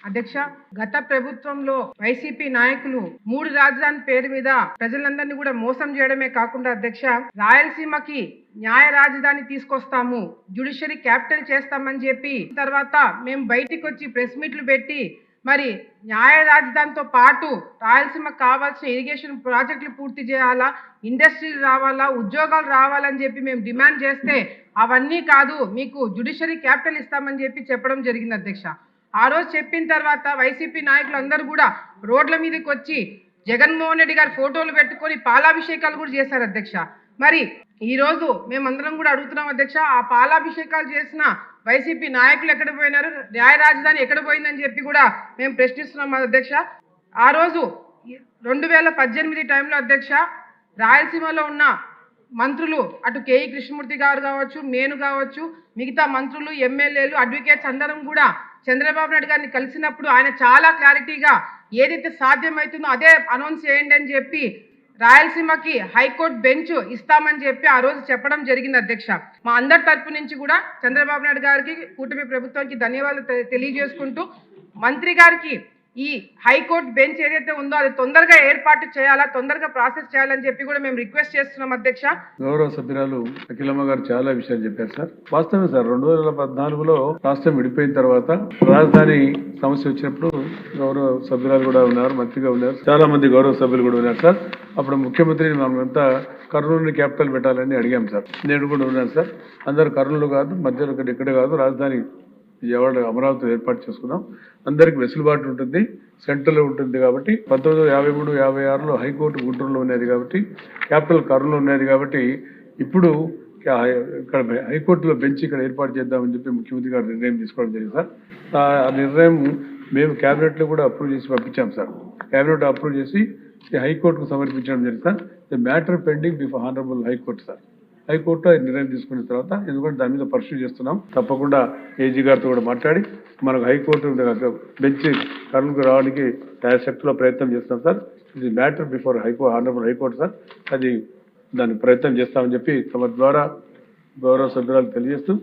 అధ్యక్ష, గత ప్రభుత్వంలో వైసీపీ నాయకులు 3 రాజధాని పేరు మీద ప్రజలందరినీ కూడా మోసం చేయడమే కాకుండా అధ్యక్ష, రాయలసీమకి న్యాయ రాజధాని తీసుకొస్తాము, జ్యుడిషియరీ క్యాపిటల్ చేస్తామని చెప్పి తర్వాత మేము బయటికి వచ్చి ప్రెస్ మీట్లు పెట్టి మరి న్యాయ రాజధానితో పాటు రాయలసీమకు కావాల్సిన ఇరిగేషన్ ప్రాజెక్టులు పూర్తి చేయాలా, ఇండస్ట్రీలు రావాలా, ఉద్యోగాలు రావాలని చెప్పి మేము డిమాండ్ చేస్తే అవన్నీ కాదు, మీకు జ్యుడిషియరీ క్యాపిటల్ ఇస్తామని చెప్పి చెప్పడం జరిగింది అధ్యక్ష. ఆ రోజు చెప్పిన తర్వాత వైసీపీ నాయకులు అందరూ కూడా రోడ్ల మీదకి వచ్చి జగన్మోహన్ రెడ్డి గారి ఫోటోలు పెట్టుకొని పాలాభిషేకాలు కూడా చేశారు అధ్యక్ష. మరి ఈ రోజు మేమందరం కూడా అడుగుతున్నాం అధ్యక్ష, ఆ పాలాభిషేకాలు చేసిన వైసీపీ నాయకులు ఎక్కడ పోయినారు, న్యాయ రాజధాని ఎక్కడ పోయిందని చెప్పి కూడా మేము ప్రశ్నిస్తున్నాం అధ్యక్ష. ఆ రోజు 2018 టైంలో అధ్యక్ష, రాయలసీమలో ఉన్న మంత్రులు అటు కేఈ కృష్ణమూర్తి గారు కావచ్చు, నేను కావచ్చు, మిగతా మంత్రులు, ఎమ్మెల్యేలు, అడ్వకేట్స్ అందరం కూడా చంద్రబాబు నాయుడు గారిని కలిసినప్పుడు ఆయన చాలా క్లారిటీగా ఏదైతే సాధ్యమవుతుందో అదే అనౌన్స్ చేయండి అని చెప్పి రాయలసీమకి హైకోర్టు బెంచ్ ఇస్తామని చెప్పి ఆ రోజు చెప్పడం జరిగింది అధ్యక్ష. మా అందరి తరపు నుంచి కూడా చంద్రబాబు నాయుడు గారికి, కూటమి ప్రభుత్వానికి ధన్యవాదాలు తెలియజేసుకుంటూ మంత్రి గారికి ఈ హైకోర్టు బెంచ్ ఏదైతే ఉందో అది తొందరగా ఏర్పాటు చేయాలా, తొందరగా ప్రాసెస్ చేయాలని చెప్పి కూడా మేము రిక్వెస్ట్ చేస్తున్నాం అధ్యక్ష. గౌరవ సభ్యురాలు అఖిలమ్మ గారు చాలా విషయాలు చెప్పారు సార్. వాస్తవమే సార్, 2014లో రాష్ట్రం విడిపోయిన తర్వాత రాజధాని సమస్య వచ్చినప్పుడు గౌరవ సభ్యురాలు కూడా ఉన్నారు, మంత్రిగా ఉన్నారు, చాలా మంది గౌరవ సభ్యులు కూడా ఉన్నారు సార్. అప్పుడు ముఖ్యమంత్రిని మనమంతా కర్నూలుని క్యాపిటల్ పెట్టాలని అడిగాం సార్. నేను కూడా ఉన్నాను సార్. అందరు కర్నూలు కాదు, మధ్యలో ఇక్కడ కాదు, రాజధాని విజయవాడ అమరావతి ఏర్పాటు చేసుకున్నాం. అందరికి వెసులుబాటు ఉంటుంది, సెంట్రల్లో ఉంటుంది కాబట్టి 1953-56లో హైకోర్టు గుంటూరులో ఉన్నది కాబట్టి, క్యాపిటల్ కర్నూలు ఉన్నది కాబట్టి ఇప్పుడు ఇక్కడ హైకోర్టులో బెంచ్ ఇక్కడ ఏర్పాటు చేద్దామని చెప్పి ముఖ్యమంత్రి గారు నిర్ణయం తీసుకోవడం జరిగింది సార్. ఆ నిర్ణయం మేము క్యాబినెట్లో కూడా అప్రూవ్ చేసి పంపించాం సార్. క్యాబినెట్ అప్రూవ్ చేసి హైకోర్టుకు సమర్పించడం జరిగింది sir. The matter pending before honourable high court sir. High court నిర్ణయం తీసుకున్న తర్వాత, ఎందుకంటే దాని మీద పర్సూ చేస్తున్నాం, తప్పకుండా ఏజీ గారితో కూడా మాట్లాడి మనకు హైకోర్టు బెంచ్ కర్నూలుకు రావడానికి శక్తిలో ప్రయత్నం చేస్తాం సార్. ఇది matter before honourable high court sir. అది దానికి ప్రయత్నం చేస్తామని చెప్పి తమ ద్వారా గౌరవ సభ్యురాలు తెలియజేస్తూ